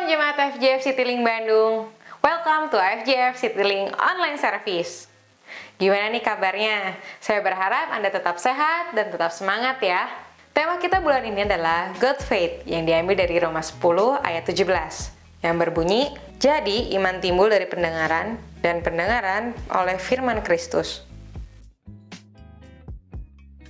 Jemaat FJF Citylink Bandung. Welcome to FJF Citylink Online Service. Gimana nih kabarnya? Saya berharap Anda tetap sehat dan tetap semangat ya. Tema kita bulan ini adalah Good Faith yang diambil dari Roma 10 ayat 17 yang berbunyi, jadi iman timbul dari pendengaran dan pendengaran oleh firman Kristus.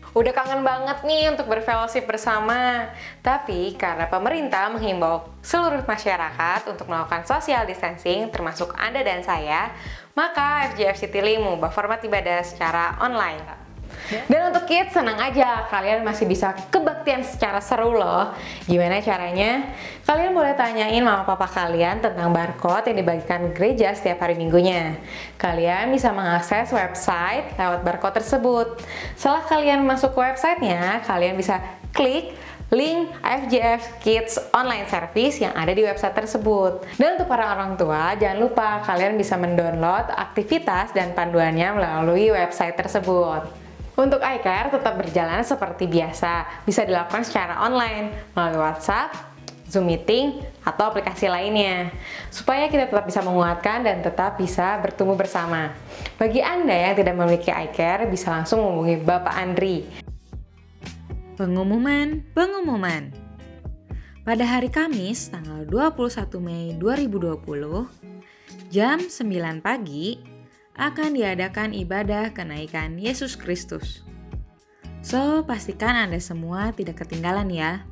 Udah kangen banget nih untuk berfellowship bersama. Tapi karena pemerintah menghimbau seluruh masyarakat untuk melakukan social distancing, termasuk Anda dan saya, maka FJF Citylink mengubah format ibadah secara online. Dan untuk kids, senang aja, kalian masih bisa kebaktian secara seru loh. Gimana caranya? Kalian boleh tanyain mama papa kalian tentang barcode yang dibagikan gereja setiap hari minggunya. Kalian bisa mengakses website lewat barcode tersebut. Setelah kalian masuk ke websitenya, kalian bisa klik link FJF Kids Online Service yang ada di website tersebut. Dan untuk para orang tua, jangan lupa kalian bisa mendownload aktivitas dan panduannya melalui website tersebut. Untuk iCare tetap berjalan seperti biasa, bisa dilakukan secara online melalui WhatsApp, Zoom Meeting, atau aplikasi lainnya, supaya kita tetap bisa menguatkan dan tetap bisa bertumbuh bersama. Bagi Anda yang tidak memiliki iCare, bisa langsung menghubungi Bapak Andri. Pengumuman. Pada hari Kamis, tanggal 21 Mei 2020, jam 9 pagi, akan diadakan ibadah kenaikan Yesus Kristus. So, pastikan Anda semua tidak ketinggalan ya.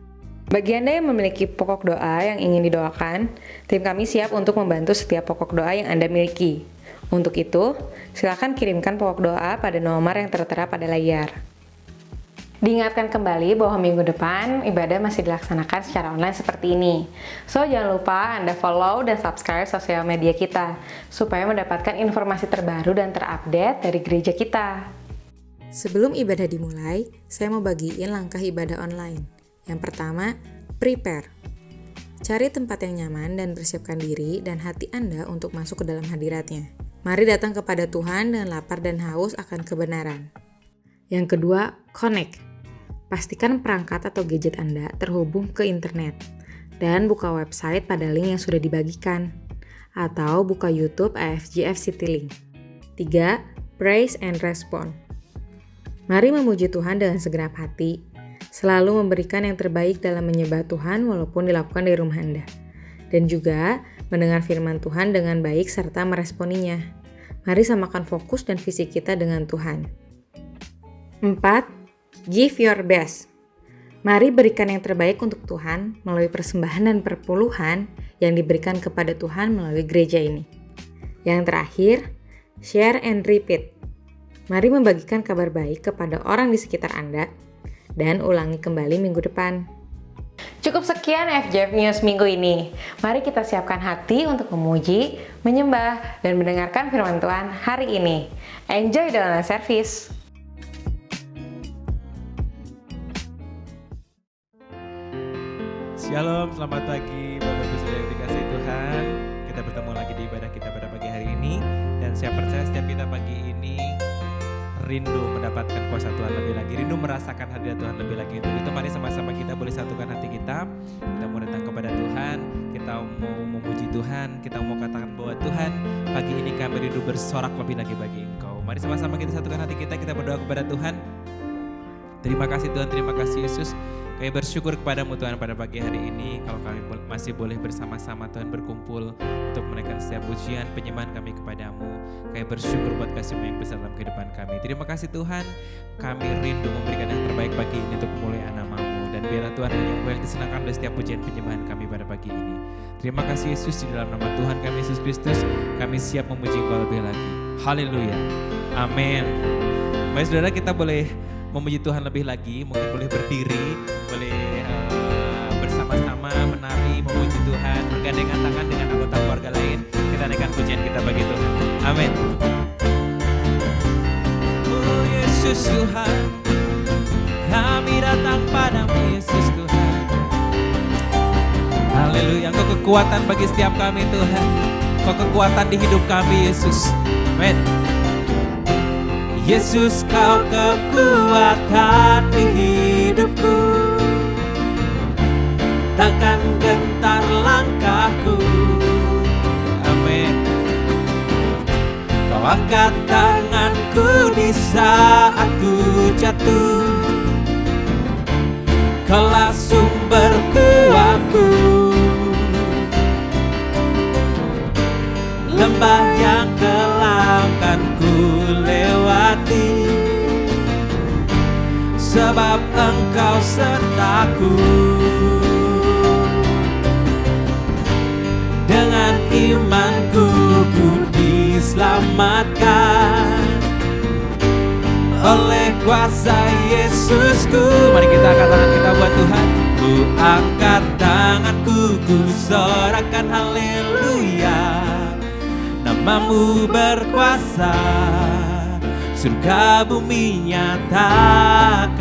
Bagi Anda yang memiliki pokok doa yang ingin didoakan, tim kami siap untuk membantu setiap pokok doa yang Anda miliki. Untuk itu, silakan kirimkan pokok doa pada nomor yang tertera pada layar. Diingatkan kembali bahwa minggu depan ibadah masih dilaksanakan secara online seperti ini. So, jangan lupa Anda follow dan subscribe sosial media kita supaya mendapatkan informasi terbaru dan terupdate dari gereja kita. Sebelum ibadah dimulai, saya mau bagiin langkah ibadah online. Yang pertama, prepare. Cari tempat yang nyaman dan persiapkan diri dan hati Anda untuk masuk ke dalam hadiratnya. Mari datang kepada Tuhan dengan lapar dan haus akan kebenaran. Yang kedua, connect. Pastikan perangkat atau gadget Anda terhubung ke internet dan buka website pada link yang sudah dibagikan atau buka YouTube FJF Citylink. 3. Praise and respond. Mari memuji Tuhan dengan segenap hati, selalu memberikan yang terbaik dalam menyembah Tuhan walaupun dilakukan di rumah Anda, dan juga mendengar firman Tuhan dengan baik serta meresponinya. Mari samakan fokus dan visi kita dengan Tuhan. 4. Give your best. Mari berikan yang terbaik untuk Tuhan melalui persembahan dan perpuluhan yang diberikan kepada Tuhan melalui gereja ini. Yang terakhir, share and repeat. Mari membagikan kabar baik kepada orang di sekitar Anda dan ulangi kembali minggu depan. Cukup sekian FJF News minggu ini. Mari kita siapkan hati untuk memuji, menyembah, dan mendengarkan firman Tuhan hari ini. Enjoy the online service. Shalom, selamat pagi Bapak Ibu Saudara yang dikasihi Tuhan. Kita bertemu lagi di ibadah kita pada pagi hari ini. Dan saya percaya setiap kita pagi ini rindu mendapatkan kuasa Tuhan lebih lagi, rindu merasakan hadirat Tuhan lebih lagi. Untuk itu mari sama-sama kita boleh satukan hati kita. Kita mau datang kepada Tuhan, kita mau memuji Tuhan, kita mau katakan bahwa Tuhan, pagi ini kami rindu bersorak lebih lagi bagi Engkau. Mari sama-sama kita satukan hati kita berdoa kepada Tuhan. Terima kasih Tuhan, terima kasih Yesus. Kami bersyukur kepadamu Tuhan pada pagi hari ini, kalau kami masih boleh bersama-sama Tuhan berkumpul untuk menaikkan setiap pujian penyembahan kami kepadamu. Kami bersyukur buat kasih-Mu yang besar dalam kehidupan kami. Terima kasih Tuhan, kami rindu memberikan yang terbaik pagi ini untuk kemuliaan nama-Mu. Dan biarlah Tuhan hanya Engkau yang disenangkan oleh setiap pujian penyembahan kami pada pagi ini. Terima kasih Yesus, di dalam nama Tuhan kami Yesus Kristus, kami siap memuji Engkau lebih lagi. Haleluya, amin. Baik saudara, kita boleh memuji Tuhan lebih lagi, mungkin boleh berdiri, boleh bersama-sama menari, memuji Tuhan, bergandengan tangan dengan anggota keluarga lain, kita naikkan pujian kita bagi Tuhan. Amin. Oh Yesus Tuhan, kami datang padamu Yesus Tuhan. Haleluya, Engkau kekuatan bagi setiap kami Tuhan, Engkau kekuatan di hidup kami Yesus. Amin. Yesus, Kau kekuatan di hidupku. takkan gentar langkahku. Amin. Kau angkat tanganku di saat ku jatuh, Kaulah sumber kuatku. Lembah yang kelam kan ku lewati, sebab Engkau sertaku. Dengan imanku ku diselamatkan oleh kuasa Yesusku. Mari kita angkat tangan kita buat Tuhan. Ku angkat tanganku, ku sorakan haleluya. Namamu berkuasa, surga bumi nyatakan.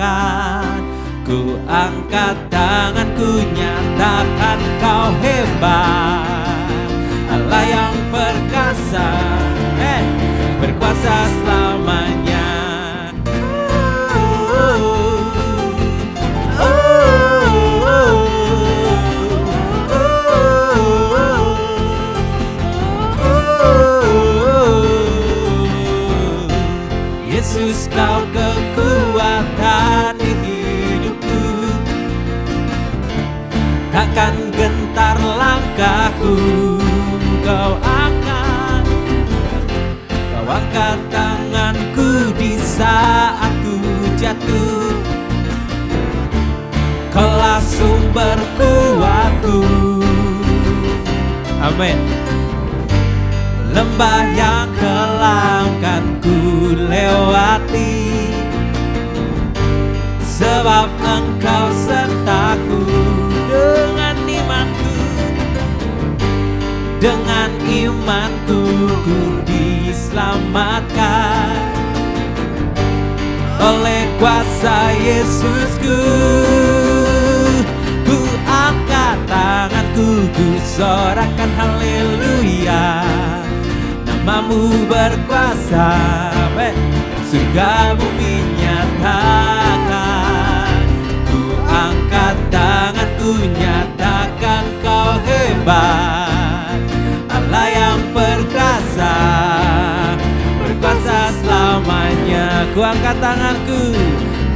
Ku angkat tanganku, nyatakan Kau hebat, Allah yang perkasa, berkuasa selamanya. Yesus, Kau kekuatan di hidupku, takkan gentar langkahku. Kau angkat tanganku di saat ku jatuh, Kaulah sumber kuatku. Amin. Lembah yang kelam kan ku lewati, sebab Engkau sertaku. Dengan imanku ku diselamatkan oleh kuasa Yesusku. Ku angkat tanganku, ku sorakan haleluya. Namamu berkuasa, surga bumi nyatakan. Ku angkat tanganku, nyatakan Kau hebat, Allah yang perkasa, berkuasa selamanya. Ku angkat tanganku,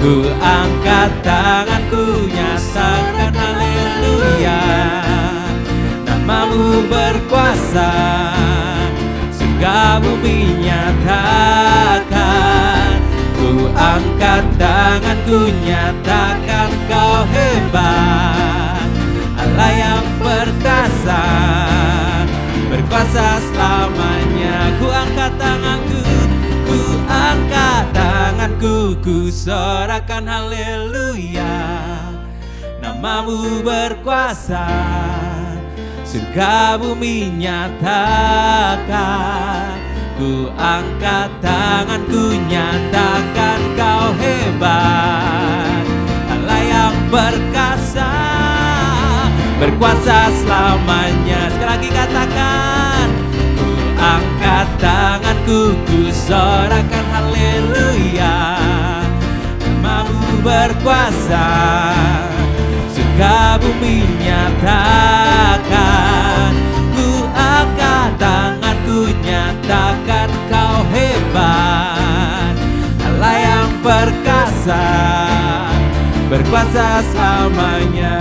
ku angkat tanganku, nyatakan haleluya. Namamu berkuasa, surga bumi nyatakan. Ku angkat tanganku, nyatakan Kau hebat, Allah yang perkasa, berkuasa selamanya. Ku angkat tanganku, ku angkat tanganku, ku sorakan haleluya. Namamu berkuasa, surga bumi nyatakan. Ku angkat tanganku, nyatakan Kau hebat, Allah yang perkasa, berkuasa selamanya. Sekali lagi katakan. Ku angkat tanganku, ku sorakan haleluya. Namamu berkuasa, surga bumi nyatakan. Ku angkat tanganku, nyatakan Kau hebat, Allah yang perkasa, berkuasa selamanya.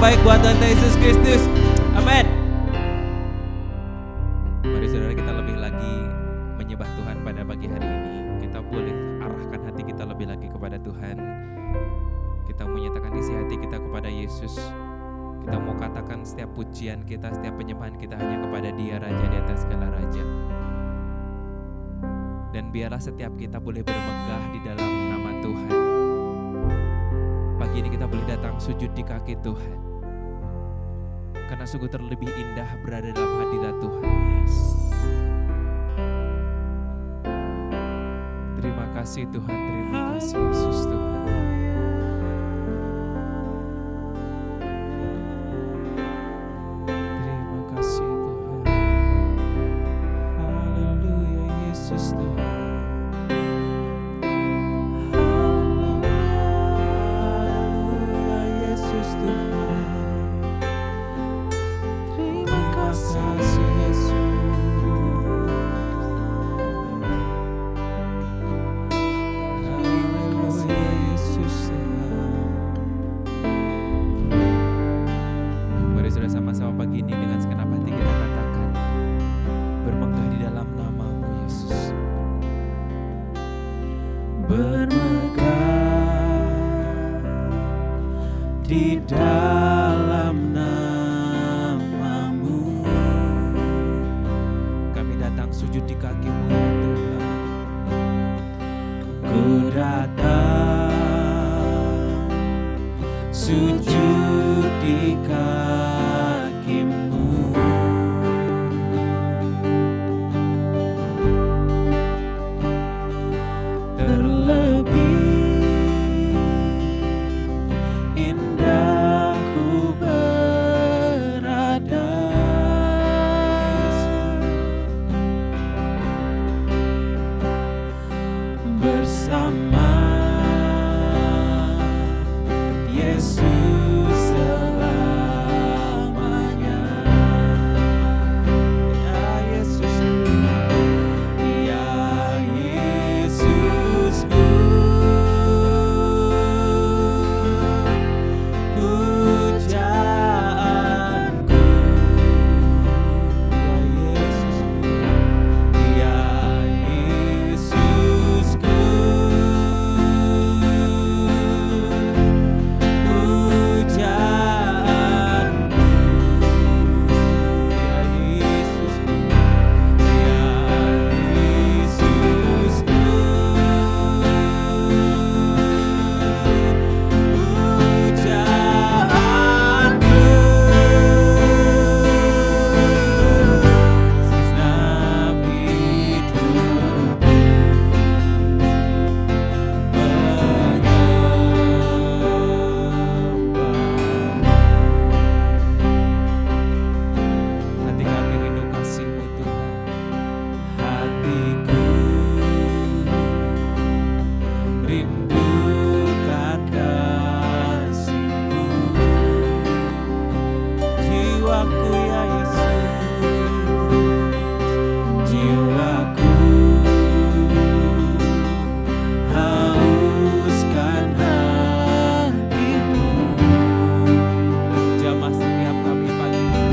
Baik buat Tuhan Yesus Kristus. Amin. Mari saudara, kita lebih lagi menyembah Tuhan pada pagi hari ini. Kita boleh arahkan hati kita lebih lagi kepada Tuhan. Kita menyatakan isi hati kita kepada Yesus. Kita mau katakan setiap pujian kita, setiap penyembahan kita hanya kepada Dia, Raja di atas segala raja. Dan biarlah setiap kita boleh bermegah di dalam nama Tuhan. Pagi ini kita boleh datang sujud di kaki Tuhan, karena sungguh terlebih indah berada dalam hadirat Tuhan. Yes. Terima kasih Tuhan, terima kasih Yesus Tuhan. dalam nama-Mu. Kami datang sujud di kaki-Mu ya Tuhan. Ku datang sujud di kaki-Mu. Terlebih indah ku berada bersama Yesus selamanya. Ya Yesusku, ya Yesusku, pujaanku. Ya Yesusku, hati kami rindu kasih-Mu Tuhan. Hatiku rindukan kasih-Mu. Jiwaku ya Yesus, jiwaku hauskan hati-Mu. Jamah setiap kami pagi ini,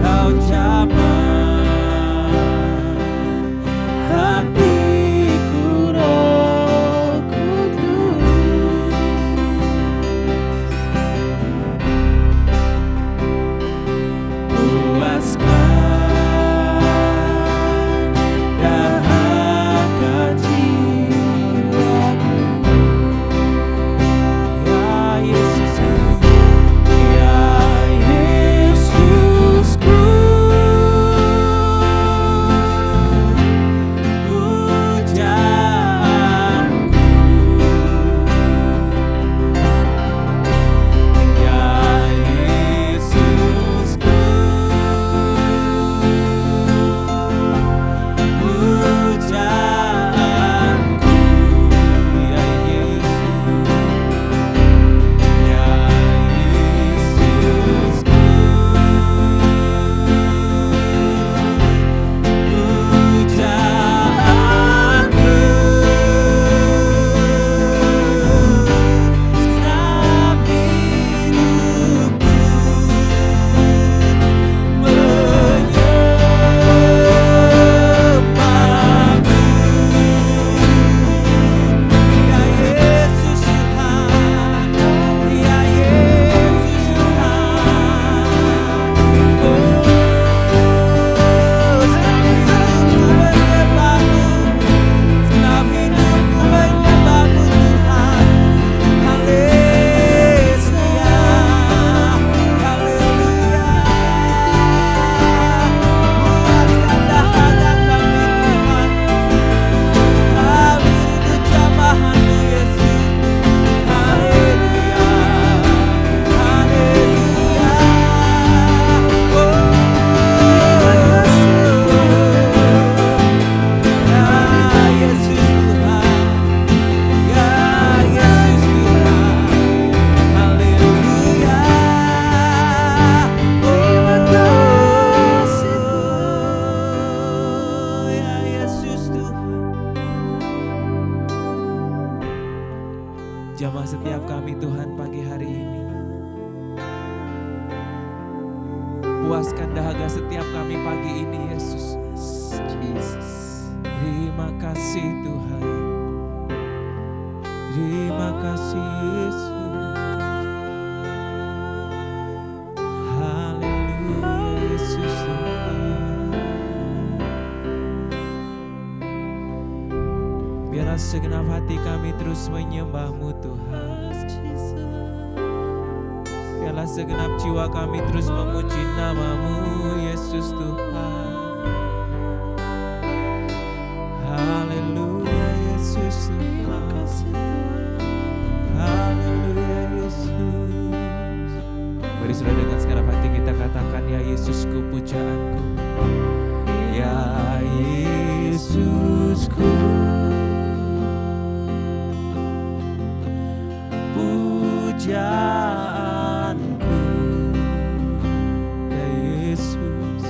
Kau jamah hatiku Roh Kudus. Puaskan dahaga jiwaku. Ya Yesusku, ya Yesusku, pujaanku. Ya Yesusku, pujaanku. Ya Yesus, ya Yesusku, pujaanku. Segenap hidupku menyembah-Mu. Ya Yesus Tuhan, ya Yesus Tuhan. Segenap hidupku menyembah-Mu Tuhan. Haleluya, haleluya. Puaskan dahaga kami Tuhan. Kami rindu jamahan-Mu Yesus. Haleluya, haleluya. Ya Yesus Tuhan, ya Yesus Tuhan. Haleluya. Ya Yesus Tuhan. Jamah setiap kami Tuhan pagi hari ini. Puaskan dahaga setiap kami pagi ini Yesus. Terima kasih Tuhan. Terima kasih Yesus. Haleluya Yesus Tuhan. Biarlah segenap hati kami terus menyembah-Mu Tuhan. Biarlah segenap jiwa kami terus memuji nama-Mu Yesus Tuhan. Haleluya Yesus Tuhan. Haleluya Yesus. Mari saudara dengan segenap hati kita katakan, ya Yesusku pujaanku, ya Yesusku pujaanku, ya Yesus,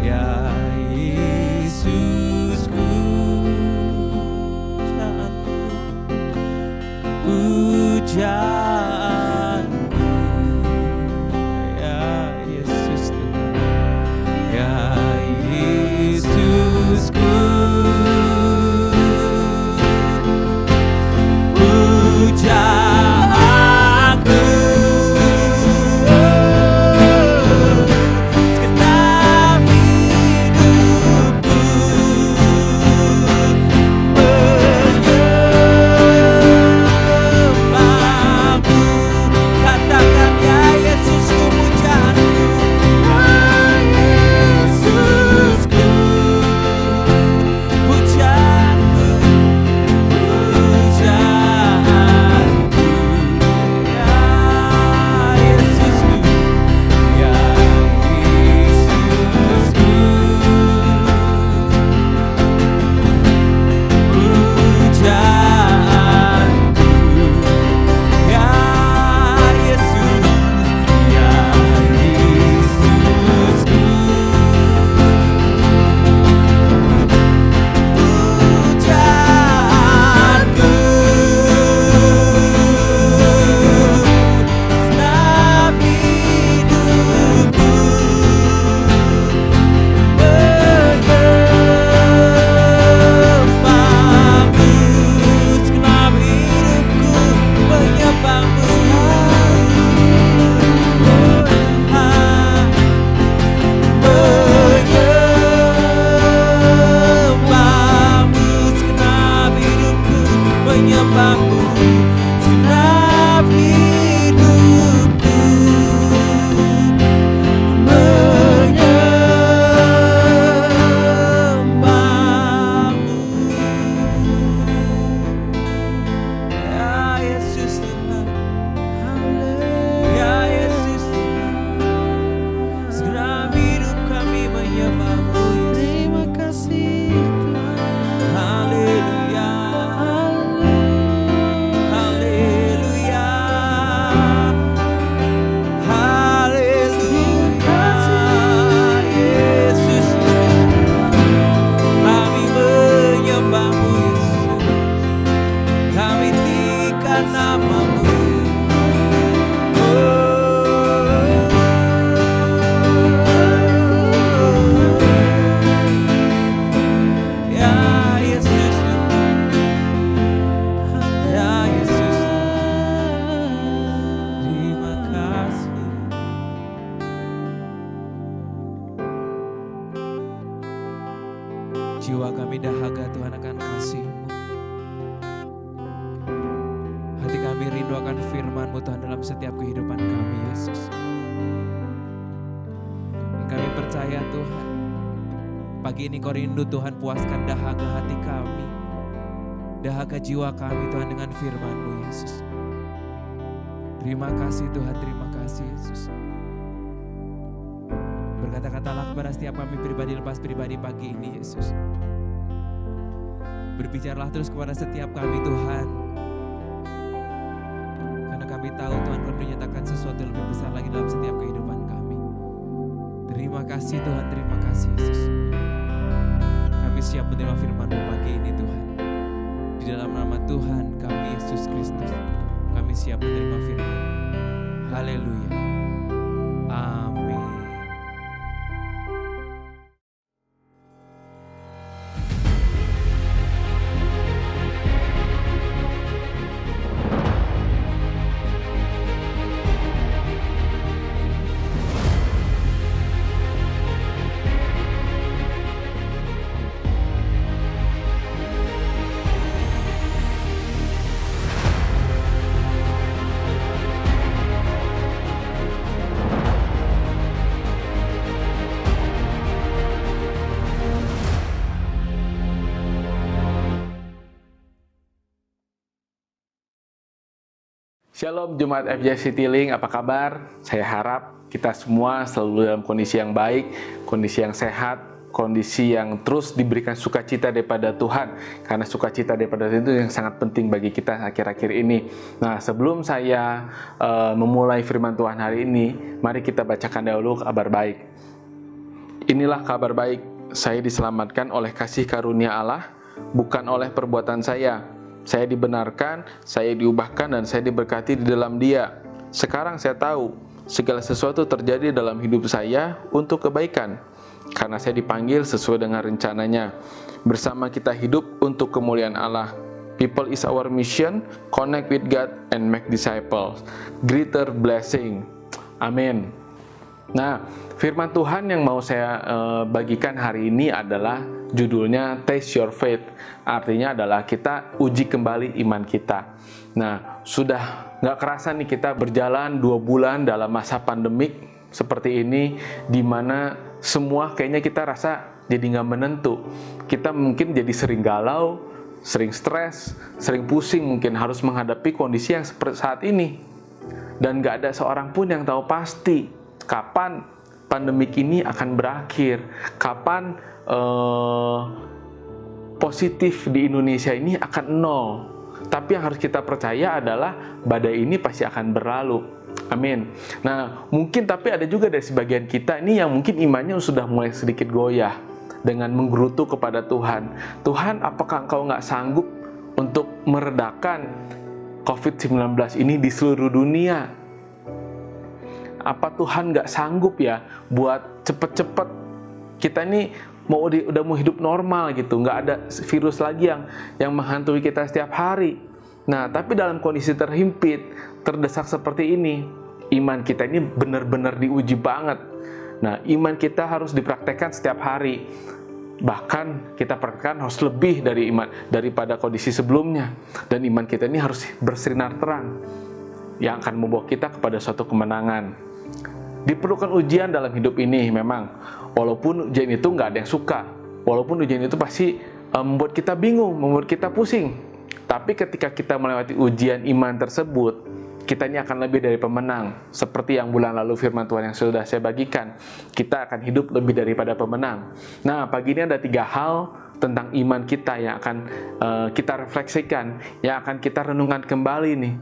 ya Yesusku pujaanku, ya Yesus Tuhan, ya Yesusku pujaanku, segenap hidupku menyembahmu. Katakan, ya Yesusku pujaanku, ya Yesusku pujaanku, pujaanku, ya Yesusku, ya Yesusku pujaanku, ya Yesus, ya Yesusku pujaanku, segenap hidupku menyembahmu, segenap hidupku menyembahmu. Menyembahmu, segenap hidupku menyembahmu, segenap hidupku menyembahmu. Ya Yesus Tuhan, ya Yesus Tuhan, segenap hidup kami menyembahmu Yesus. Terima kasih Tuhan. Haleluya, haleluya, haleluya. Yesus, kami menyembahmu Yesus, kami tinggikan nama-Mu. Ya Yesus, ya Yesus, terima kasih. Jiwa kami dahaga Tuhan akan kasih-Mu. Hati kami rindu akan firman-Mu Tuhan dalam setiap kehidupan kami Yesus. Dan kami percaya Tuhan, pagi ini Kau rindu Tuhan puaskan dahaga hati kami, dahaga jiwa kami Tuhan dengan firman-Mu Yesus. Terima kasih Tuhan, terima kasih Yesus. Berkata-katalah kepada setiap kami pribadi lepas pribadi pagi ini Yesus. Berbicaralah terus kepada setiap kami Tuhan, karena kami tahu Tuhan Kau menyatakan sesuatu yang lebih besar lagi dalam setiap kehidupan kami. Terima kasih Tuhan, terima kasih Yesus. Kami siap menerima firman-Mu pagi ini Tuhan. Di dalam nama Tuhan kami Yesus Kristus, kami siap menerima firman. Haleluya. Amin. Shalom Jemaat FJ Citylink, apa kabar? Saya harap kita semua selalu dalam kondisi yang baik, kondisi yang sehat, kondisi yang terus diberikan sukacita daripada Tuhan. Karena sukacita daripada Tuhan itu yang sangat penting bagi kita akhir-akhir ini. Nah, sebelum saya memulai firman Tuhan hari ini, mari kita bacakan dahulu kabar baik. Inilah kabar baik, saya diselamatkan oleh kasih karunia Allah, bukan oleh perbuatan saya. Saya dibenarkan, saya diubahkan, dan saya diberkati di dalam Dia. Sekarang saya tahu, segala sesuatu terjadi dalam hidup saya untuk kebaikan, karena saya dipanggil sesuai dengan rencananya. Bersama kita hidup untuk kemuliaan Allah. People is our mission, connect with God and make disciples. Greater blessing. Amin. Nah, firman Tuhan yang mau saya bagikan hari ini adalah judulnya Taste Your Faith. Artinya adalah kita uji kembali iman kita. Nah, sudah nggak kerasa nih kita berjalan 2 bulan dalam masa pandemik seperti ini, di mana semua kayaknya kita rasa jadi nggak menentu. Kita mungkin jadi sering galau, sering stres, sering pusing, mungkin harus menghadapi kondisi yang seperti saat ini. Dan nggak ada seorang pun yang tahu pasti kapan pandemik ini akan berakhir, kapan positif di Indonesia ini akan 0. Tapi yang harus kita percaya adalah badai ini pasti akan berlalu. Amin. Nah, mungkin tapi ada juga dari sebagian kita ini yang mungkin imannya sudah mulai sedikit goyah dengan menggerutu kepada Tuhan. Tuhan, apakah Engkau nggak sanggup untuk meredakan COVID-19 ini di seluruh dunia? Apa Tuhan nggak sanggup ya buat cepet-cepet kita ini udah mau hidup normal gitu, nggak ada virus lagi yang menghantui kita setiap hari. Nah, tapi dalam kondisi terhimpit, terdesak seperti ini, iman kita ini benar-benar diuji banget. Nah, iman kita harus dipraktekkan setiap hari. Bahkan kita praktekkan harus lebih daripada kondisi sebelumnya. Dan iman kita ini harus bersinar terang yang akan membawa kita kepada suatu kemenangan. Diperlukan ujian dalam hidup ini memang. Walaupun ujian itu nggak ada yang suka. Walaupun ujian itu pasti membuat kita bingung, membuat kita pusing. Tapi ketika kita melewati ujian iman tersebut, kita ini akan lebih dari pemenang. Seperti yang bulan lalu firman Tuhan yang sudah saya bagikan. Kita akan hidup lebih daripada pemenang. Nah, pagi ini ada 3 hal tentang iman kita yang akan kita refleksikan, yang akan kita renungkan kembali nih.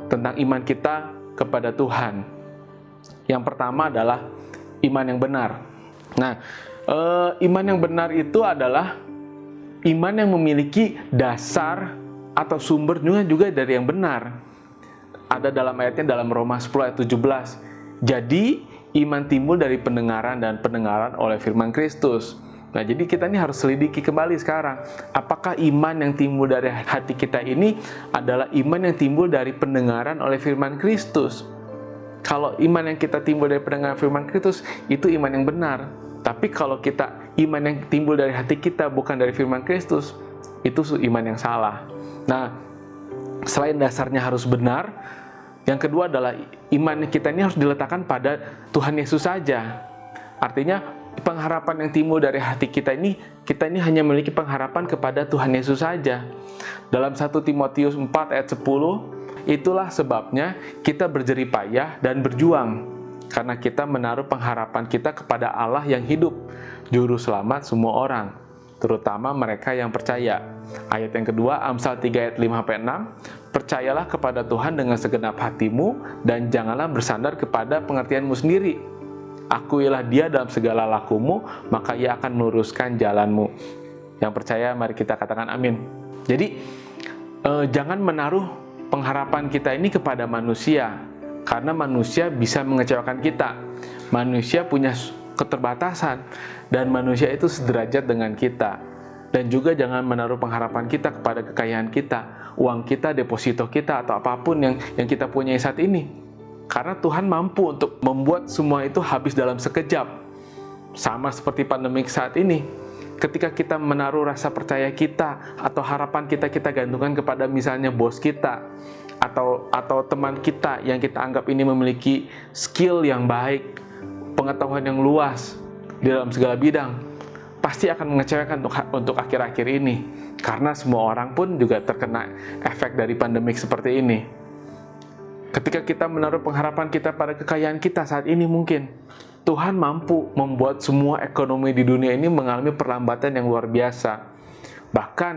Tentang iman kita kepada Tuhan. Yang pertama adalah iman yang benar. Nah, iman yang benar itu adalah iman yang memiliki dasar atau sumbernya juga dari yang benar. Ada dalam ayatnya dalam Roma 10 ayat 17. Jadi, iman timbul dari pendengaran dan pendengaran oleh firman Kristus. Nah, jadi kita ini harus selidiki kembali sekarang. Apakah iman yang timbul dari hati kita ini adalah iman yang timbul dari pendengaran oleh firman Kristus? Kalau iman yang kita timbul dari pendengaran firman Kristus, itu iman yang benar. Tapi kalau iman yang timbul dari hati kita bukan dari firman Kristus, itu iman yang salah. Nah, selain dasarnya harus benar, yang kedua adalah iman kita ini harus diletakkan pada Tuhan Yesus saja. Artinya, pengharapan yang timbul dari hati kita ini hanya memiliki pengharapan kepada Tuhan Yesus saja. Dalam 1 Timotius 4 ayat 10, itulah sebabnya kita berjerih payah dan berjuang, karena kita menaruh pengharapan kita kepada Allah yang hidup, juru selamat semua orang, terutama mereka yang percaya. Ayat yang kedua, Amsal 3 ayat 5-6, percayalah kepada Tuhan dengan segenap hatimu, dan janganlah bersandar kepada pengertianmu sendiri. Akuilah Dia dalam segala lakumu, maka Ia akan meluruskan jalanmu. Yang percaya, mari kita katakan amin. Jadi, jangan menaruh pengharapan kita ini kepada manusia, karena manusia bisa mengecewakan kita. Manusia punya keterbatasan, dan manusia itu sederajat dengan kita. Dan juga jangan menaruh pengharapan kita kepada kekayaan kita, uang kita, deposito kita, atau apapun yang kita punyai saat ini. Karena Tuhan mampu untuk membuat semua itu habis dalam sekejap. Sama seperti pandemik saat ini. Ketika kita menaruh rasa percaya kita atau harapan kita gantungkan kepada misalnya bos kita atau teman kita yang kita anggap ini memiliki skill yang baik, pengetahuan yang luas di dalam segala bidang, pasti akan mengecewakan untuk akhir-akhir ini. Karena semua orang pun juga terkena efek dari pandemik seperti ini. Ketika kita menaruh pengharapan kita pada kekayaan kita saat ini mungkin, Tuhan mampu membuat semua ekonomi di dunia ini mengalami perlambatan yang luar biasa. Bahkan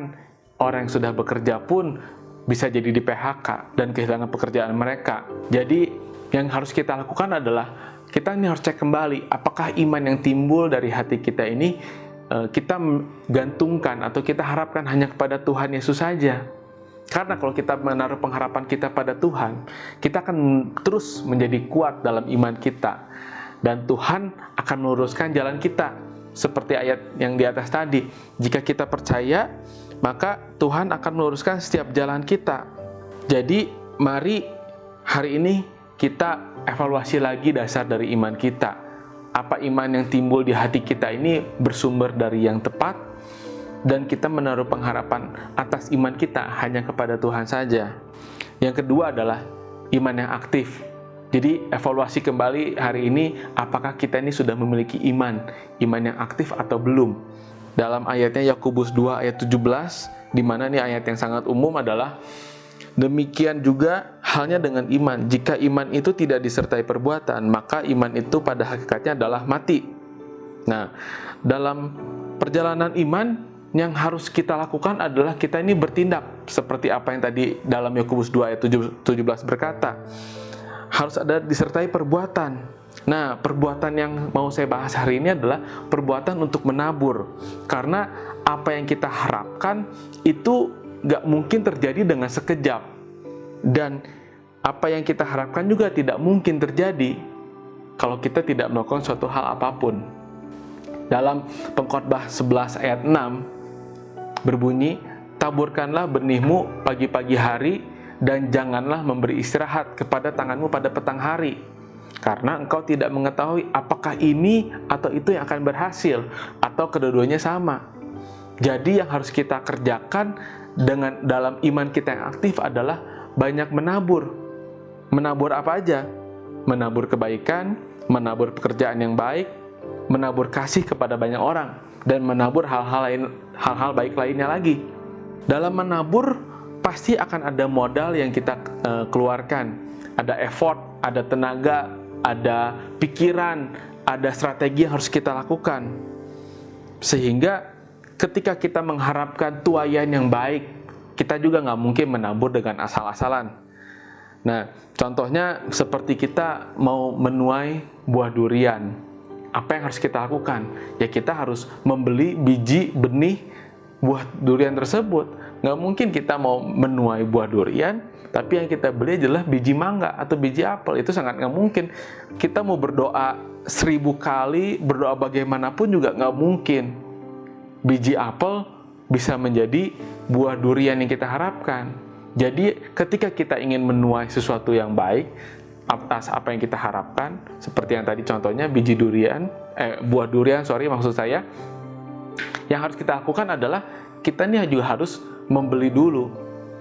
orang yang sudah bekerja pun bisa jadi di PHK dan kehilangan pekerjaan mereka. Jadi yang harus kita lakukan adalah kita ini harus cek kembali apakah iman yang timbul dari hati kita ini kita gantungkan atau kita harapkan hanya kepada Tuhan Yesus saja. Karena kalau kita menaruh pengharapan kita pada Tuhan, kita akan terus menjadi kuat dalam iman kita. Dan Tuhan akan meluruskan jalan kita. Seperti ayat yang di atas tadi. Jika kita percaya, maka Tuhan akan meluruskan setiap jalan kita. Jadi, mari hari ini kita evaluasi lagi dasar dari iman kita. Apa iman yang timbul di hati kita ini bersumber dari yang tepat? Dan kita menaruh pengharapan atas iman kita hanya kepada Tuhan saja. Yang kedua adalah iman yang aktif. Jadi evaluasi kembali hari ini apakah kita ini sudah memiliki iman yang aktif atau belum. Dalam ayatnya Yakobus 2 ayat 17, di mana ini ayat yang sangat umum adalah demikian juga halnya dengan iman. Jika iman itu tidak disertai perbuatan, maka iman itu pada hakikatnya adalah mati. Nah, dalam perjalanan iman yang harus kita lakukan adalah kita ini bertindak seperti apa yang tadi dalam Yakobus 2 ayat 17 berkata. Harus ada disertai perbuatan. Nah, perbuatan yang mau saya bahas hari ini adalah perbuatan untuk menabur. Karena apa yang kita harapkan itu gak mungkin terjadi dengan sekejap. Dan apa yang kita harapkan juga tidak mungkin terjadi kalau kita tidak melakukan suatu hal apapun. Dalam Pengkhotbah 11 ayat 6 berbunyi, taburkanlah benihmu pagi-pagi hari dan janganlah memberi istirahat kepada tanganmu pada petang hari. Karena engkau tidak mengetahui apakah ini atau itu yang akan berhasil atau kedua-duanya sama. Jadi yang harus kita kerjakan dengan dalam iman kita yang aktif adalah banyak menabur. Menabur apa aja? Menabur kebaikan, menabur pekerjaan yang baik, menabur kasih kepada banyak orang, dan menabur hal-hal baik lainnya lagi. Dalam menabur pasti akan ada modal yang kita keluarkan, ada effort, ada tenaga, ada pikiran, ada strategi yang harus kita lakukan. Sehingga ketika kita mengharapkan tuaian yang baik, kita juga nggak mungkin menabur dengan asal-asalan. Nah, contohnya seperti kita mau menuai buah durian. Apa yang harus kita lakukan? Ya kita harus membeli biji benih buah durian tersebut. Nggak mungkin kita mau menuai buah durian, tapi yang kita beli adalah biji mangga atau biji apel. Itu sangat nggak mungkin. Kita mau berdoa 1000 kali, berdoa bagaimanapun juga nggak mungkin biji apel bisa menjadi buah durian yang kita harapkan. Jadi ketika kita ingin menuai sesuatu yang baik atas apa yang kita harapkan, seperti yang tadi contohnya biji durian, buah durian, maksud saya, yang harus kita lakukan adalah kita ini juga harus membeli dulu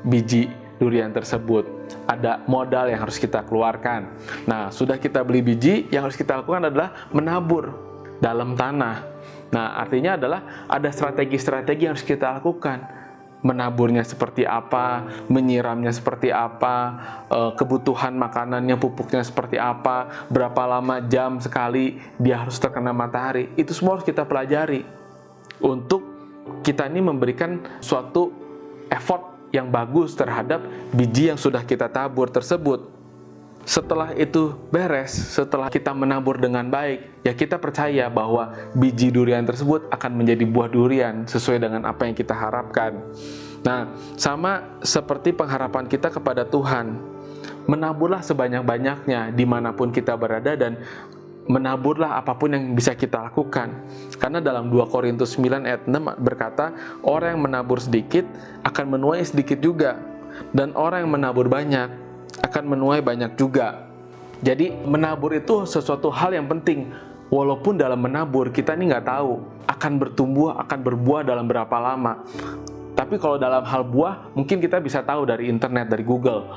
biji durian tersebut. Ada modal yang harus kita keluarkan. Nah, sudah kita beli biji, yang harus kita lakukan adalah menabur dalam tanah. Nah, artinya adalah ada strategi-strategi yang harus kita lakukan. Menaburnya seperti apa, menyiramnya seperti apa, kebutuhan makanannya, pupuknya seperti apa, berapa lama jam sekali dia harus terkena matahari. Itu semua harus kita pelajari untuk kita ini memberikan suatu effort yang bagus terhadap biji yang sudah kita tabur tersebut. Setelah itu beres, setelah kita menabur dengan baik, ya kita percaya bahwa biji durian tersebut akan menjadi buah durian sesuai dengan apa yang kita harapkan. Nah, sama seperti pengharapan kita kepada Tuhan. Menaburlah sebanyak-banyaknya dimanapun kita berada dan menaburlah apapun yang bisa kita lakukan. Karena dalam 2 Korintus 9 ayat 6 berkata, orang yang menabur sedikit akan menuai sedikit juga, dan orang yang menabur banyak akan menuai banyak juga. Jadi menabur itu sesuatu hal yang penting. Walaupun dalam menabur kita ini nggak tahu akan bertumbuh, akan berbuah dalam berapa lama. Tapi kalau dalam hal buah, mungkin kita bisa tahu dari internet, dari Google.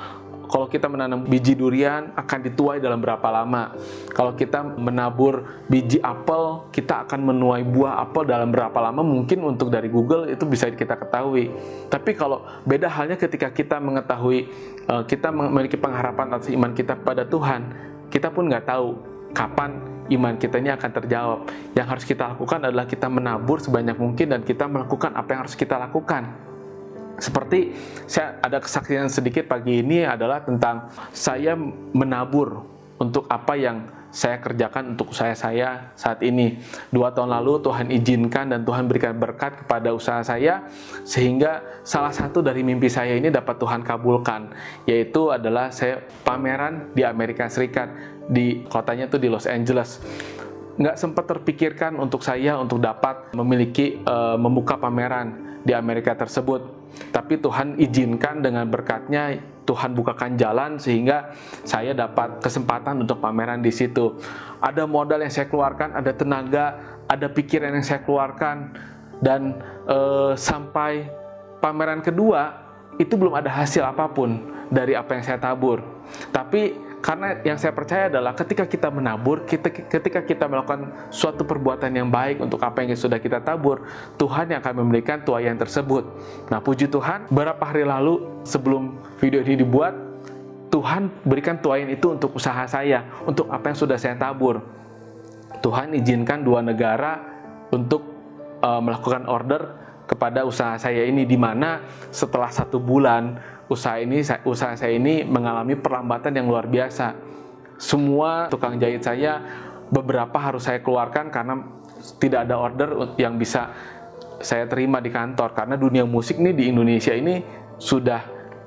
Kalau kita menanam biji durian, akan dituai dalam berapa lama. Kalau kita menabur biji apel, kita akan menuai buah apel dalam berapa lama. Mungkin untuk dari Google itu bisa kita ketahui. Tapi kalau beda halnya ketika kita mengetahui kita memiliki pengharapan atas iman kita kepada Tuhan, kita pun nggak tahu kapan iman kita ini akan terjawab. Yang harus kita lakukan adalah kita menabur sebanyak mungkin dan kita melakukan apa yang harus kita lakukan. Seperti saya ada kesaksian sedikit pagi ini adalah tentang saya menabur untuk apa yang saya kerjakan untuk usaha saya saat ini. 2 tahun lalu Tuhan izinkan dan Tuhan berikan berkat kepada usaha saya, sehingga salah satu dari mimpi saya ini dapat Tuhan kabulkan, yaitu adalah saya pameran di Amerika Serikat, di kotanya itu di Los Angeles. Nggak sempat terpikirkan untuk saya untuk dapat memiliki membuka pameran di Amerika tersebut, tapi Tuhan izinkan dengan berkatnya, Tuhan bukakan jalan sehingga saya dapat kesempatan untuk pameran di situ. Ada modal yang saya keluarkan, ada tenaga, ada pikiran yang saya keluarkan, dan sampai pameran kedua itu belum ada hasil apapun dari apa yang saya tabur. Tapi karena yang saya percaya adalah ketika kita menabur, ketika kita melakukan suatu perbuatan yang baik untuk apa yang sudah kita tabur, Tuhan yang akan memberikan tuaian tersebut. Nah, puji Tuhan, beberapa hari lalu sebelum video ini dibuat, Tuhan berikan tuaian itu untuk usaha saya, untuk apa yang sudah saya tabur. Tuhan izinkan 2 negara untuk melakukan order kepada usaha saya ini, di mana setelah 1 bulan usaha saya ini mengalami perlambatan yang luar biasa. Semua tukang jahit saya beberapa harus saya keluarkan karena tidak ada order yang bisa saya terima di kantor, karena dunia musik nih di Indonesia ini sudah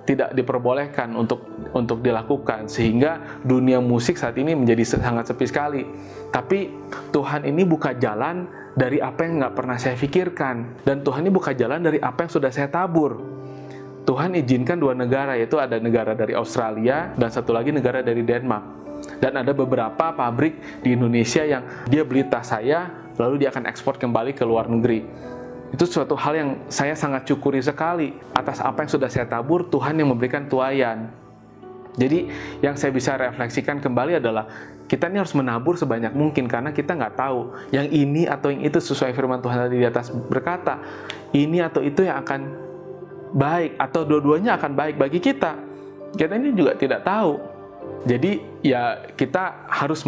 tidak diperbolehkan untuk dilakukan, sehingga dunia musik saat ini menjadi sangat sepi sekali. Tapi Tuhan ini buka jalan dari apa yang nggak pernah saya pikirkan, dan Tuhan ini buka jalan dari apa yang sudah saya tabur. Tuhan izinkan 2 negara, yaitu ada negara dari Australia dan satu lagi negara dari Denmark. Dan ada beberapa pabrik di Indonesia yang dia beli tas saya, lalu dia akan ekspor kembali ke luar negeri. Itu suatu hal yang saya sangat syukuri sekali. Atas apa yang sudah saya tabur, Tuhan yang memberikan tuaian. Jadi yang saya bisa refleksikan kembali adalah kita ini harus menabur sebanyak mungkin, karena kita nggak tahu yang ini atau yang itu, sesuai firman Tuhan tadi di atas berkata, ini atau itu yang akan baik, atau dua-duanya akan baik bagi kita. Kita ini juga tidak tahu. Jadi ya kita harus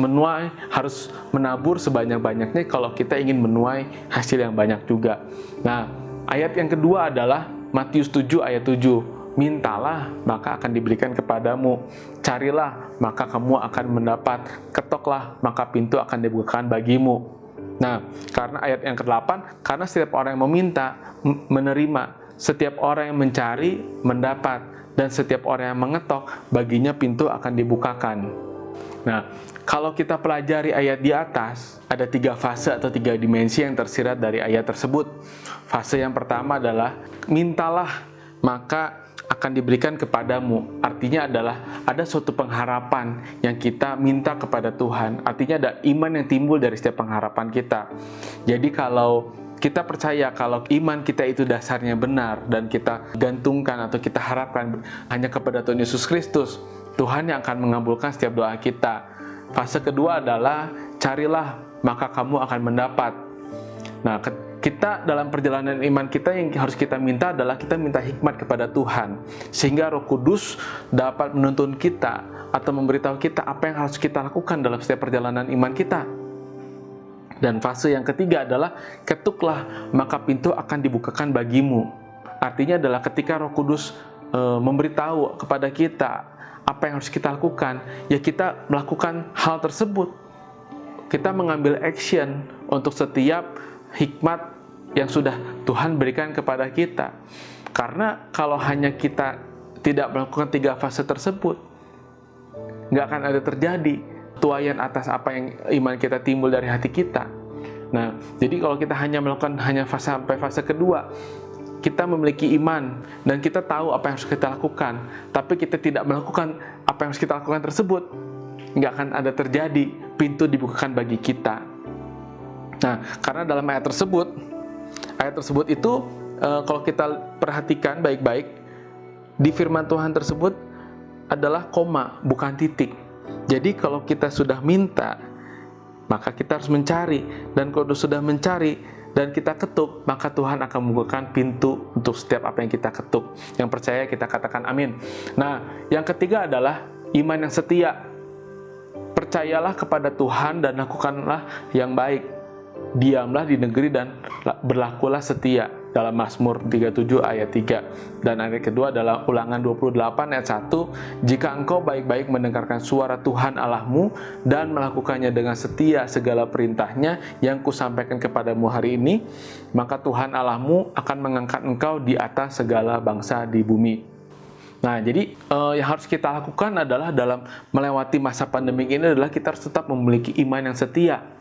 menabur sebanyak-banyaknya kalau kita ingin menuai hasil yang banyak juga. Nah, ayat yang kedua adalah Matius 7 ayat 7. Mintalah, maka akan diberikan kepadamu. Carilah, maka kamu akan mendapat. Ketoklah, maka pintu akan dibukakan bagimu. Nah, karena ayat yang ke-8, karena setiap orang yang meminta, menerima. Setiap orang yang mencari, mendapat. Dan setiap orang yang mengetok, baginya pintu akan dibukakan. Nah, kalau kita pelajari ayat di atas, ada 3 fase atau 3 dimensi yang tersirat dari ayat tersebut. Fase yang pertama adalah, mintalah, maka akan diberikan kepadamu. Artinya adalah ada suatu pengharapan yang kita minta kepada Tuhan. Artinya ada iman yang timbul dari setiap pengharapan kita. Jadi kalau kita percaya kalau iman kita itu dasarnya benar dan kita gantungkan atau kita harapkan hanya kepada Tuhan Yesus Kristus, Tuhan yang akan mengabulkan setiap doa kita. Fase kedua adalah carilah, maka kamu akan mendapat. Nah, kita dalam perjalanan iman kita yang harus kita minta adalah kita minta hikmat kepada Tuhan, sehingga Roh Kudus dapat menuntun kita atau memberitahu kita apa yang harus kita lakukan dalam setiap perjalanan iman kita. Dan fase yang ketiga adalah ketuklah, maka pintu akan dibukakan bagimu. Artinya adalah ketika Roh Kudus memberitahu kepada kita apa yang harus kita lakukan, ya kita melakukan hal tersebut. Kita mengambil action untuk setiap hikmat yang sudah Tuhan berikan kepada kita. Karena kalau hanya kita tidak melakukan 3 fase tersebut, nggak akan ada terjadi tuaian atas apa yang iman kita timbul dari hati kita. Nah, jadi kalau kita hanya melakukan sampai fase kedua, kita memiliki iman dan kita tahu apa yang harus kita lakukan, tapi kita tidak melakukan apa yang harus kita lakukan tersebut, nggak akan ada terjadi pintu dibukakan bagi kita. Nah, karena dalam ayat tersebut itu kalau kita perhatikan baik-baik, di firman Tuhan tersebut adalah koma, bukan titik. Jadi kalau kita sudah minta, maka kita harus mencari. Dan kalau sudah mencari, dan kita ketuk, maka Tuhan akan membukakan pintu untuk setiap apa yang kita ketuk. Yang percaya kita katakan amin. Nah, yang ketiga adalah iman yang setia. Percayalah kepada Tuhan dan lakukanlah yang baik. Diamlah di negeri dan berlakulah setia, dalam Mazmur 37 ayat 3. Dan ayat kedua adalah Ulangan 28 ayat 1. Jika engkau baik-baik mendengarkan suara Tuhan Allahmu dan melakukannya dengan setia segala perintahnya yang kusampaikan kepadamu hari ini, maka Tuhan Allahmu akan mengangkat engkau di atas segala bangsa di bumi. Nah, jadi yang harus kita lakukan adalah dalam melewati masa pandemi ini adalah kita harus tetap memiliki iman yang setia.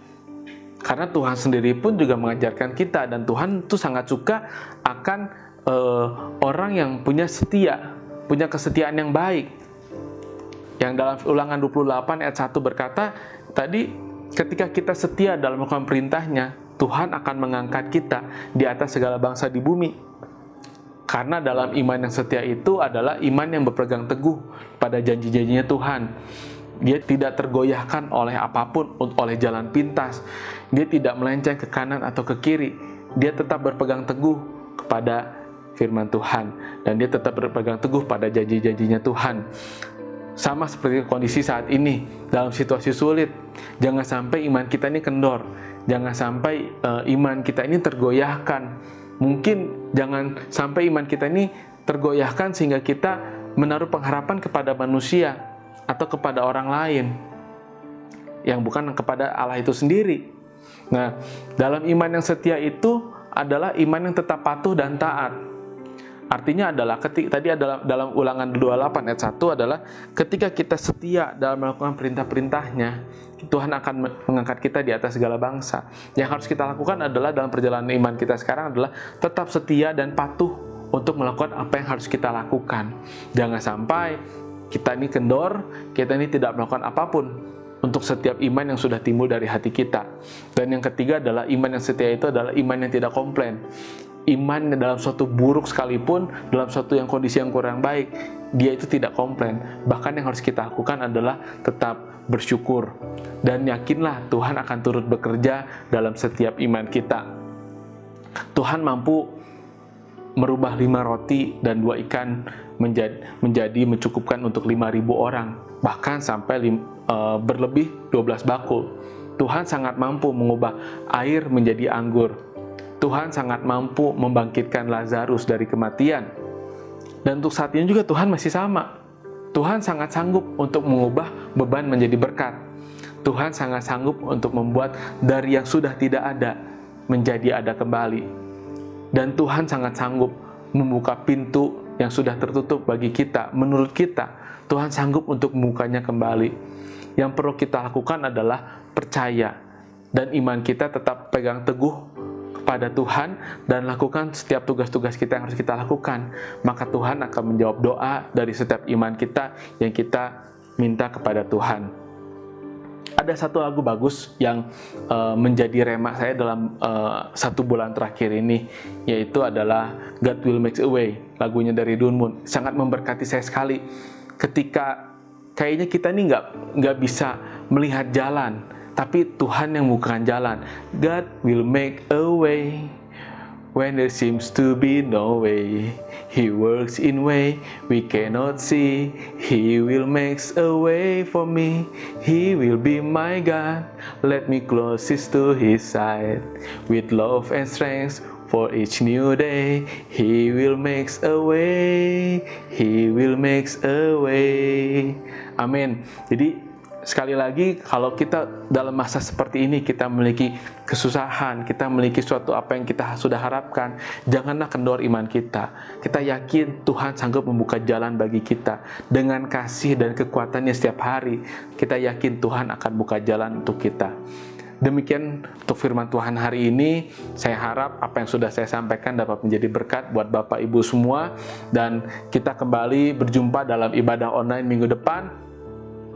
Karena Tuhan sendiri pun juga mengajarkan kita, dan Tuhan itu sangat suka akan orang yang punya setia, punya kesetiaan yang baik. Yang dalam Ulangan 28 ayat 1 berkata, tadi ketika kita setia dalam melakukan perintahnya, Tuhan akan mengangkat kita di atas segala bangsa di bumi. Karena dalam iman yang setia itu adalah iman yang berpegang teguh pada janji-janjinya Tuhan. Dia tidak tergoyahkan oleh apapun, oleh jalan pintas. Dia tidak melenceng ke kanan atau ke kiri. Dia tetap berpegang teguh kepada firman Tuhan. Dan dia tetap berpegang teguh pada janji-janjinya Tuhan. Sama seperti kondisi saat ini, dalam situasi sulit. Jangan sampai iman kita ini kendor. Jangan sampai iman kita ini tergoyahkan. Mungkin jangan sampai iman kita ini tergoyahkan sehingga kita menaruh pengharapan kepada manusia atau kepada orang lain yang bukan kepada Allah itu sendiri. Nah, dalam iman yang setia itu adalah iman yang tetap patuh dan taat. Artinya adalah tadi adalah dalam Ulangan 28 ayat 1 adalah ketika kita setia dalam melakukan perintah-perintahnya, Tuhan akan mengangkat kita di atas segala bangsa. Yang harus kita lakukan adalah dalam perjalanan iman kita sekarang adalah tetap setia dan patuh untuk melakukan apa yang harus kita lakukan. Jangan sampai kita ini kendor, kita ini tidak melakukan apapun untuk setiap iman yang sudah timbul dari hati kita. Dan yang ketiga adalah iman yang setia itu adalah iman yang tidak komplain. Iman dalam suatu buruk sekalipun, dalam suatu yang kondisi yang kurang baik, dia itu tidak komplain. Bahkan yang harus kita lakukan adalah tetap bersyukur. Dan yakinlah Tuhan akan turut bekerja dalam setiap iman kita. Tuhan mampu merubah 5 roti dan 2 ikan menjadi mencukupkan untuk 5.000 orang. Bahkan sampai berlebih 12 bakul. Tuhan sangat mampu mengubah air menjadi anggur. Tuhan sangat mampu membangkitkan Lazarus dari kematian. Dan untuk saat ini juga Tuhan masih sama. Tuhan sangat sanggup untuk mengubah beban menjadi berkat. Tuhan sangat sanggup untuk membuat dari yang sudah tidak ada menjadi ada kembali. Dan Tuhan sangat sanggup membuka pintu yang sudah tertutup bagi kita. Menurut kita, Tuhan sanggup untuk membukanya kembali. Yang perlu kita lakukan adalah percaya. Dan iman kita tetap pegang teguh pada Tuhan dan lakukan setiap tugas-tugas kita yang harus kita lakukan, maka Tuhan akan menjawab doa dari setiap iman kita yang kita minta kepada Tuhan. Ada satu lagu bagus yang menjadi rema saya dalam 1 bulan terakhir ini, yaitu adalah God Will Make a Way, lagunya dari Don Moon. Sangat memberkati saya sekali ketika kayaknya kita ini nggak bisa melihat jalan, tapi Tuhan yang bukakan jalan. God will make a way when there seems to be no way. He works in way we cannot see. He will make a way for me. He will be my God. Let me closest to His side. With love and strength for each new day. He will make a way. He will make a way. Amin. Jadi sekali lagi, kalau kita dalam masa seperti ini, kita memiliki kesusahan, kita memiliki suatu apa yang kita sudah harapkan, janganlah kendor iman kita. Kita yakin Tuhan sanggup membuka jalan bagi kita dengan kasih dan kekuatannya setiap hari. Kita yakin Tuhan akan buka jalan untuk kita. Demikian untuk firman Tuhan hari ini. Saya harap apa yang sudah saya sampaikan dapat menjadi berkat buat Bapak Ibu semua. Dan kita kembali berjumpa dalam ibadah online minggu depan.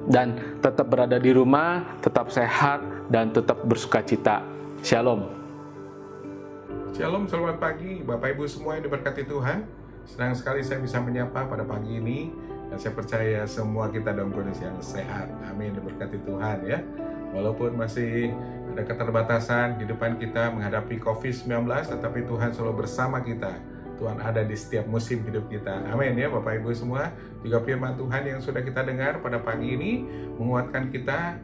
Dan tetap berada di rumah, tetap sehat, dan tetap bersukacita. Shalom. Shalom, selamat pagi Bapak Ibu semua yang diberkati Tuhan. Senang sekali saya bisa menyapa pada pagi ini Dan saya percaya semua kita dalam kondisi yang sehat. Amin, diberkati Tuhan ya. Walaupun masih ada keterbatasan di depan kita menghadapi COVID-19, tetapi Tuhan selalu bersama kita. Tuhan ada di setiap musim hidup kita. Amin ya Bapak Ibu semua. Juga firman Tuhan yang sudah kita dengar pada pagi ini menguatkan kita.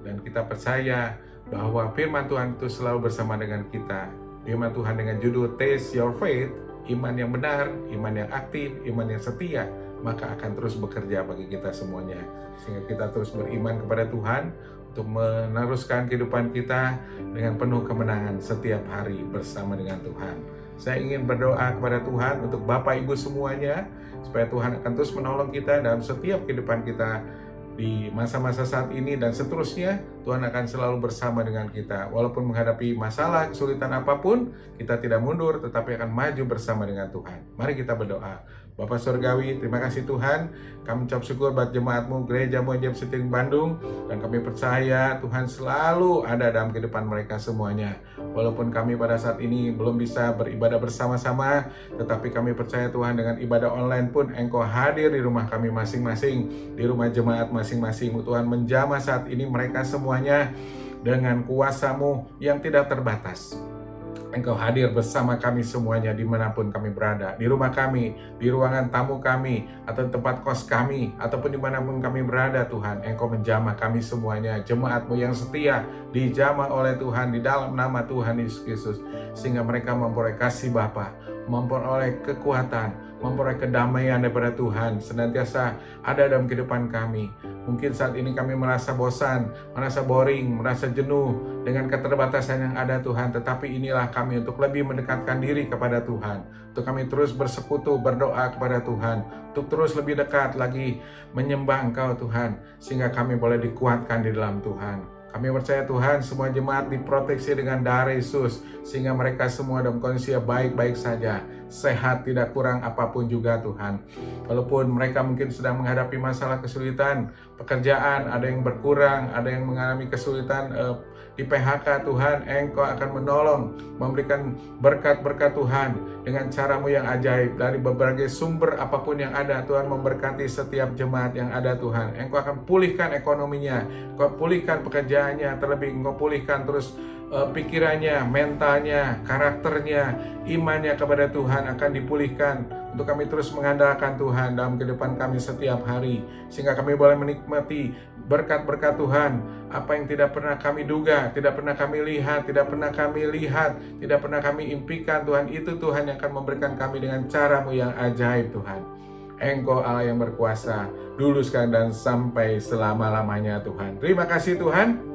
Dan kita percaya bahwa firman Tuhan itu selalu bersama dengan kita. Firman Tuhan dengan judul Taste Your Faith, iman yang benar, iman yang aktif, iman yang setia, maka akan terus bekerja bagi kita semuanya. Sehingga kita terus beriman kepada Tuhan untuk meneruskan kehidupan kita dengan penuh kemenangan setiap hari bersama dengan Tuhan. Saya ingin berdoa kepada Tuhan untuk Bapak Ibu semuanya, supaya Tuhan akan terus menolong kita dalam setiap kehidupan kita di masa-masa saat ini dan seterusnya. Tuhan akan selalu bersama dengan kita. Walaupun menghadapi masalah, kesulitan apapun, kita tidak mundur, tetapi akan maju bersama dengan Tuhan. Mari kita berdoa. Bapak Surgawi, terima kasih Tuhan. Kami ucap syukur buat jemaat-Mu, Gereja Muajab Citiring Bandung. Dan kami percaya Tuhan selalu ada dalam kehidupan mereka semuanya. Walaupun kami pada saat ini belum bisa beribadah bersama-sama, tetapi kami percaya Tuhan dengan ibadah online pun Engkau hadir di rumah kami masing-masing, di rumah jemaat masing-masing. Tuhan menjamah saat ini mereka semuanya dengan kuasa-Mu yang tidak terbatas. Engkau hadir bersama kami semuanya dimanapun kami berada, di rumah kami, di ruangan tamu kami, atau tempat kos kami, ataupun dimanapun kami berada Tuhan. Engkau menjamah kami semuanya, jemaat-Mu yang setia, dijamah oleh Tuhan di dalam nama Tuhan Yesus Kristus, sehingga mereka memperoleh kasih Bapa, memperoleh kekuatan, memperoleh kedamaian daripada Tuhan, senantiasa ada dalam kehidupan kami. Mungkin saat ini kami merasa bosan, merasa boring, merasa jenuh dengan keterbatasan yang ada Tuhan. Tetapi inilah kami untuk lebih mendekatkan diri kepada Tuhan. Untuk kami terus bersekutu, berdoa kepada Tuhan. Untuk terus lebih dekat lagi menyembah Engkau Tuhan. Sehingga kami boleh dikuatkan di dalam Tuhan. Kami percaya Tuhan semua jemaat diproteksi dengan darah Yesus, sehingga mereka semua dalam kondisi baik-baik saja, sehat, tidak kurang apapun juga Tuhan. Walaupun mereka mungkin sedang menghadapi masalah kesulitan, pekerjaan, ada yang berkurang, ada yang mengalami kesulitan di PHK, Tuhan, Engkau akan menolong, memberikan berkat-berkat Tuhan dengan cara-Mu yang ajaib. Dari berbagai sumber apapun yang ada, Tuhan memberkati setiap jemaat yang ada Tuhan. Engkau akan pulihkan ekonominya, Engkau pulihkan pekerjaannya, terlebih Engkau pulihkan terus pikirannya, mentalnya, karakternya, imannya kepada Tuhan akan dipulihkan. Untuk kami terus mengandalkan Tuhan dalam kehidupan kami setiap hari, sehingga kami boleh menikmati berkat-berkat Tuhan, apa yang tidak pernah kami duga, tidak pernah kami lihat, tidak pernah kami impikan Tuhan. Itu Tuhan yang akan memberikan kami dengan cara-Mu yang ajaib Tuhan. Engkau Allah yang berkuasa, dulu sekarang dan sampai selama-lamanya Tuhan. Terima kasih Tuhan.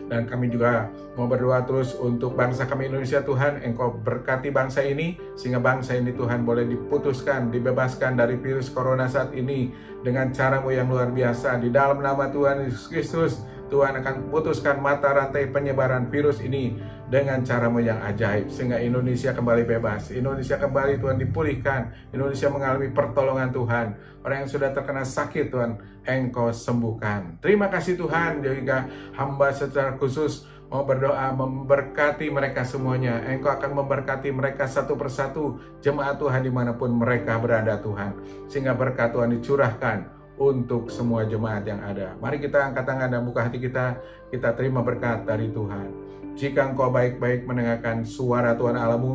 Dan kami juga mau berdoa terus untuk bangsa kami Indonesia Tuhan. Engkau berkati bangsa ini, sehingga bangsa ini Tuhan boleh diputuskan, dibebaskan dari virus corona saat ini dengan cara-Mu yang luar biasa. Di dalam nama Tuhan Yesus Kristus, Tuhan akan putuskan mata rantai penyebaran virus ini dengan cara-Mu yang ajaib, sehingga Indonesia kembali bebas, Indonesia kembali Tuhan dipulihkan, Indonesia mengalami pertolongan Tuhan. Orang yang sudah terkena sakit Tuhan, Engkau sembuhkan. Terima kasih Tuhan. Juga hamba secara khusus mau berdoa memberkati mereka semuanya. Engkau akan memberkati mereka satu persatu, jemaat Tuhan dimanapun mereka berada Tuhan, sehingga berkat Tuhan dicurahkan untuk semua jemaat yang ada. Mari kita angkat tangan dan buka hati kita terima berkat dari Tuhan. Jika Engkau baik-baik mendengarkan suara Tuhan Allah-Mu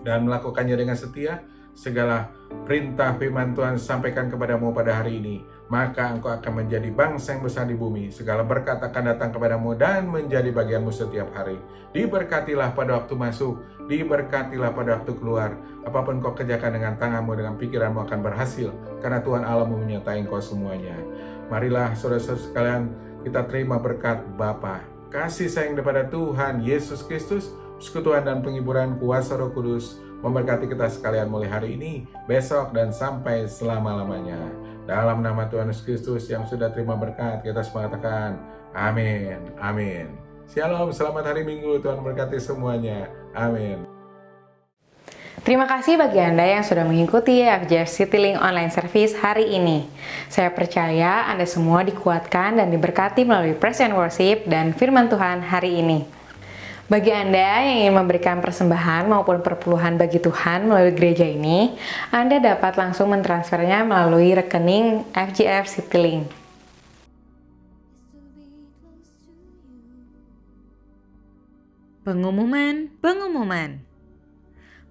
dan melakukannya dengan setia, segala perintah firman Tuhan sampaikan kepadamu pada hari ini, maka engkau akan menjadi bangsa yang besar di bumi. Segala berkat akan datang kepadamu dan menjadi bagianmu setiap hari. Diberkatilah pada waktu masuk, diberkatilah pada waktu keluar. Apapun kau kerjakan dengan tanganmu, dengan pikiranmu akan berhasil, karena Tuhan Allah-Mu menyertai engkau semuanya. Marilah saudara-saudara sekalian, kita terima berkat Bapa, kasih sayang daripada Tuhan Yesus Kristus, persekutuan dan penghiburan kuasa Roh Kudus memberkati kita sekalian mulai hari ini, besok, dan sampai selama-lamanya. Dalam nama Tuhan Yesus Kristus yang sudah terima berkat, kita semua katakan amin, amin. Shalom, selamat hari Minggu, Tuhan berkati semuanya, amin. Terima kasih bagi Anda yang sudah mengikuti FJF Citylink Online Service hari ini. Saya percaya Anda semua dikuatkan dan diberkati melalui praise and worship dan firman Tuhan hari ini. Bagi Anda yang ingin memberikan persembahan maupun perpuluhan bagi Tuhan melalui gereja ini, Anda dapat langsung mentransfernya melalui rekening FGF Citylink. Pengumuman.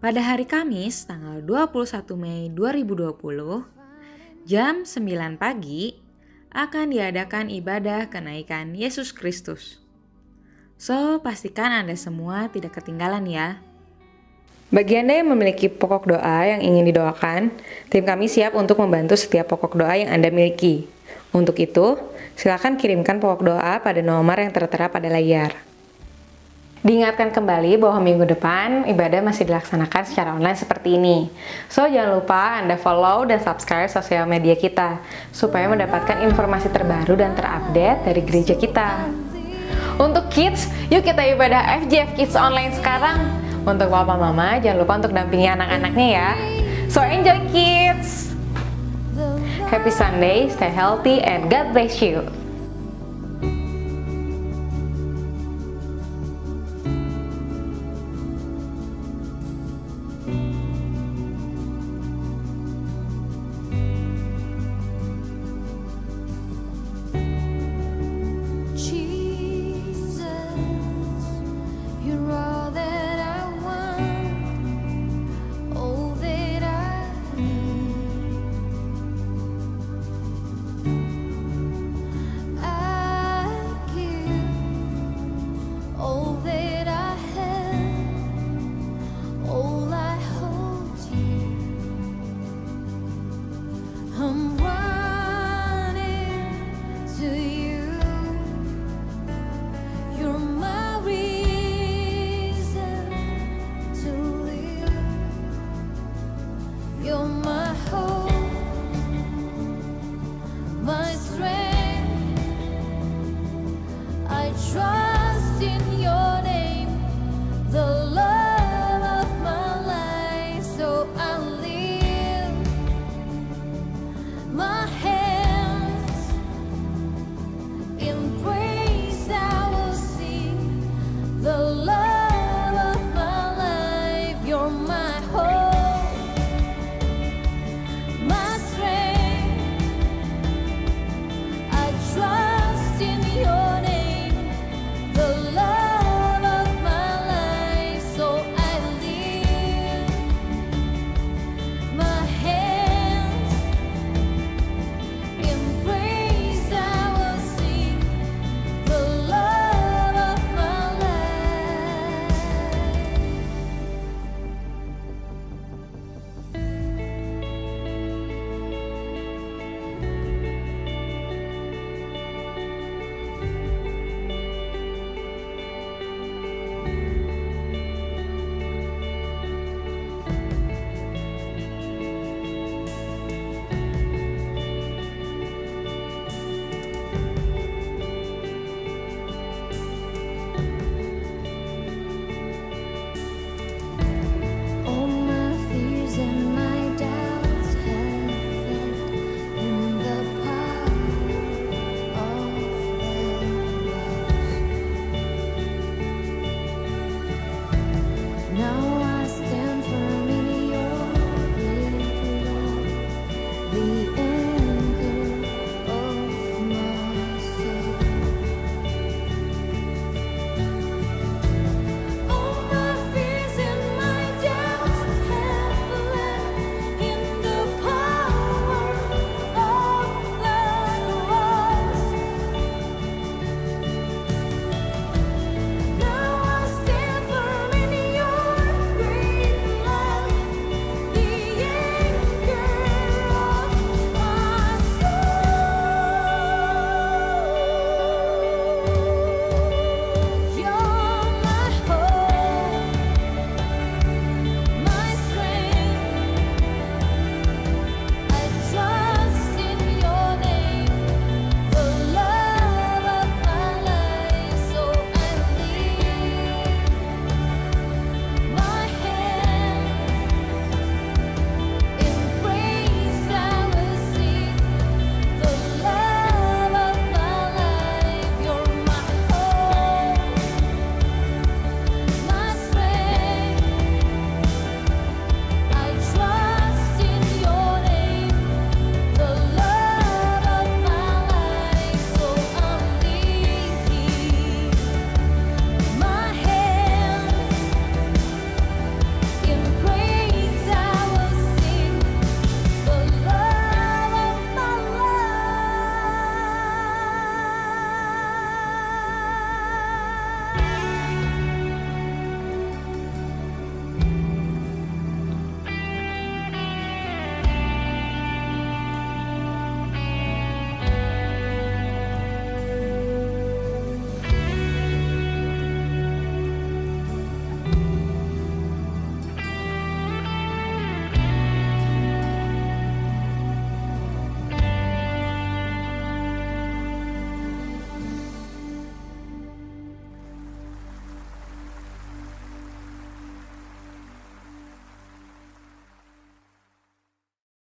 Pada hari Kamis, tanggal 21 Mei 2020, jam 9 pagi, akan diadakan ibadah kenaikan Yesus Kristus. So, pastikan Anda semua tidak ketinggalan ya. Bagi Anda yang memiliki pokok doa yang ingin didoakan, tim kami siap untuk membantu setiap pokok doa yang Anda miliki. Untuk itu, silakan kirimkan pokok doa pada nomor yang tertera pada layar. Diingatkan kembali bahwa minggu depan ibadah masih dilaksanakan secara online seperti ini. So, jangan lupa Anda follow dan subscribe sosial media kita supaya mendapatkan informasi terbaru dan terupdate dari gereja kita. Untuk kids, yuk kita ibadah FGF Kids online sekarang. Untuk papa mama, jangan lupa untuk dampingi anak-anaknya ya. So enjoy kids! Happy Sunday, stay healthy, and God bless you! I'm running to you. You're my reason to live. You're my hope, my strength. I try.